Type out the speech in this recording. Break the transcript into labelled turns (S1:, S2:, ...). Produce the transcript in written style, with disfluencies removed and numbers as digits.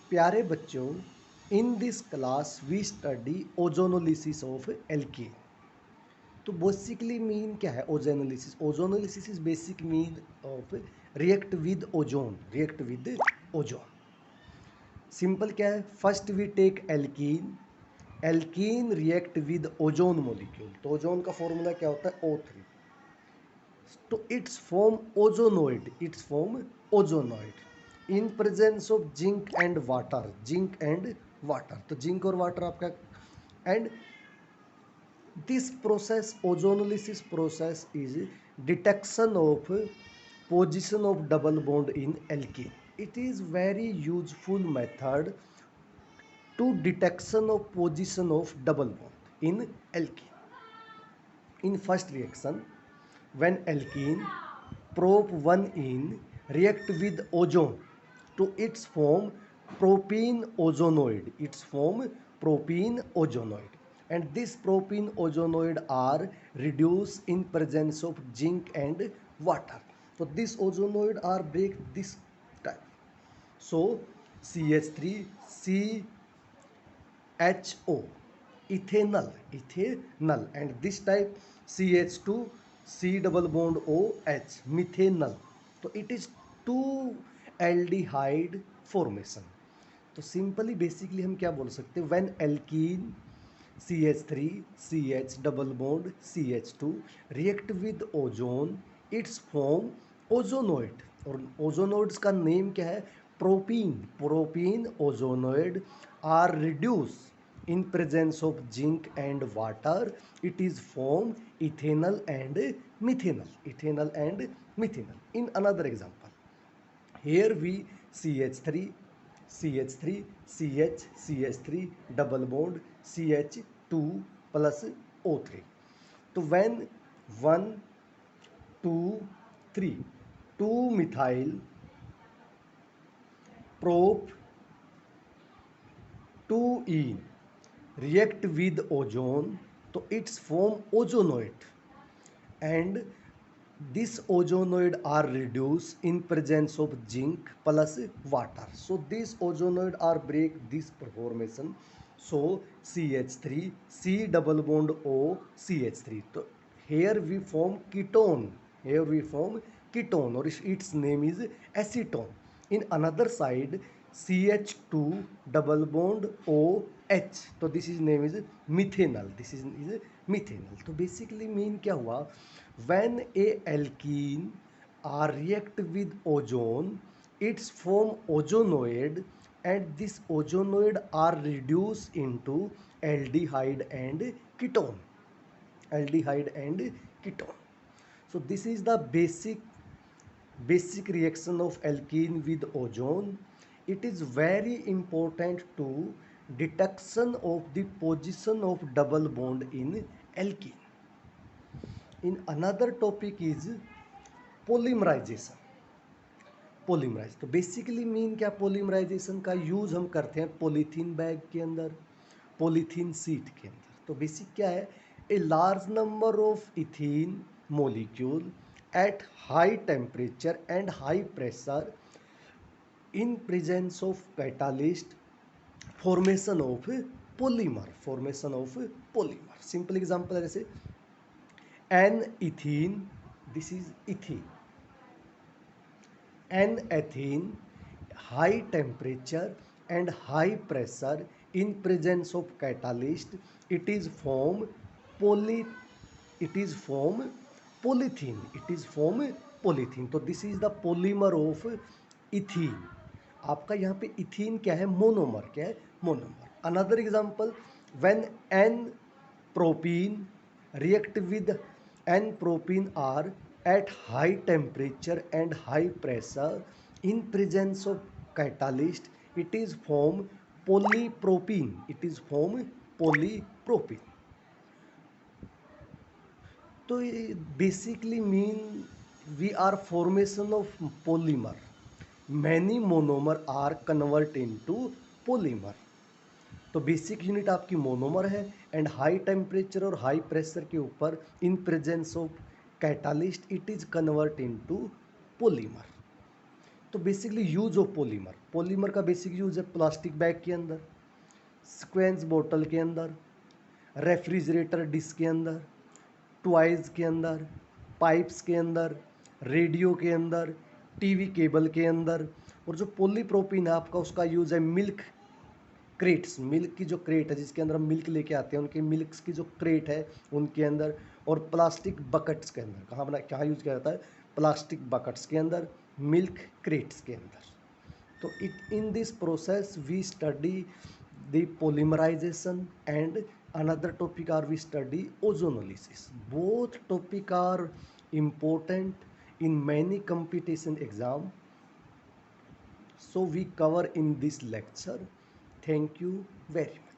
S1: प्यारे बच्चों, in this class we study ozonolysis of alkene. तो बेसिकली मीन क्या है ozonolysis? Ozonolysis is basic mean of react with ozone. Simple क्या है, first we take alkene, alkene react with ozone molecule. तो ozone का formula क्या होता है? O3। तो it's form ozonide in presence of zinc and water. तो zinc और वाटर आपका, and this process ozonolysis process is detection of position of double bond in alkene. It is very useful method to detection of position of double bond in alkene. In first reaction, when alkene prop 1 in react with ozone to its form propene ozonoid, and this propene ozonoid are reduced in presence of zinc and water. So this ozonoid are break this type. So CH3 CHO, ethanol, and this type CH2 C double bond OH, methanol. तो it is two aldehyde formation. तो simply basically हम क्या बोल सकते हैं, when alkene CH3 CH double bond CH2 react with ozone, its form ozonide. और ozonides का name क्या है? Propene ozonide are reduce in presence of zinc and water. It is form ethanol and methanol. In another example, here we CH3 CH3 double bond CH2 plus O3. तो when 1 2 3 2 methyl prop 2 in react with ozone, तो its form ozonoid, and this ozonoid are reduced in presence of zinc plus water. So this ozonoid are break this formation. So CH3 C double bond O CH3. So here we form ketone, or its name is acetone. In another side CH2 double bond OH, तो this is name is methanal, तो basically mean क्या हुआ, when a alkene are react with ozone, its form ozonoid, and this ozonoid are reduced into aldehyde and ketone. So this is the basic reaction of alkene with ozone. It is very important to detection of the position of double bond in alkene. In another topic is polymerization. तो basically mean क्या, polymerisation का use हम करते हैं polythene bag के अंदर, polythene seat के अंदर। तो बेसिक क्या है, a large number of ethene molecule at high temperature and high pressure in presence of catalyst, formation of polymer. Simple example है जैसे N ethene, this is ethene, N-ethene, high temperature and high pressure in presence of catalyst, it is form polythene. तो this is the polymer of ethene. आपका यहाँ पे ethene क्या है? Monomer. Another example, when an propene react with N-propene are at high temperature and high pressure in presence of catalyst, it is form polypropene. तो basically mean we are formation of polymer, many monomer are convert into polymer. तो basic unit आपकी monomer है, and high temperature और high pressure के ऊपर in presence of catalyst it is convert into polymer. तो basically use of polymer, polymer का basic use है plastic bag के अंदर, स्क्वेंस बोतल के अंदर, रेफ्रिजरेटर डिश के अंदर, टॉयज़ के अंदर, पाइप्स के अंदर, रेडियो के अंदर, टीवी केबल के अंदर। और जो पॉलीप्रोपीन है आपका, उसका यूज़ है मिल्क क्रेट्स, मिल्क की जो क्रेट है जिसके अंदर हम मिल्क लेके आते हैं, उनके मिल्क की जो क्रेट है उनके अंदर, और प्लास्टिक बकेट्स के अंदर। कहाँ यूज़ किया जाता है? प्लास्टिक बकेट्स के अंदर, मिल्क क्रेट्स के अंदर। तो it in this process we study the polymerization, and another topic are we study ozonolysis. Both topic are important in many competition exam, so we cover in this lecture. Thank you very much.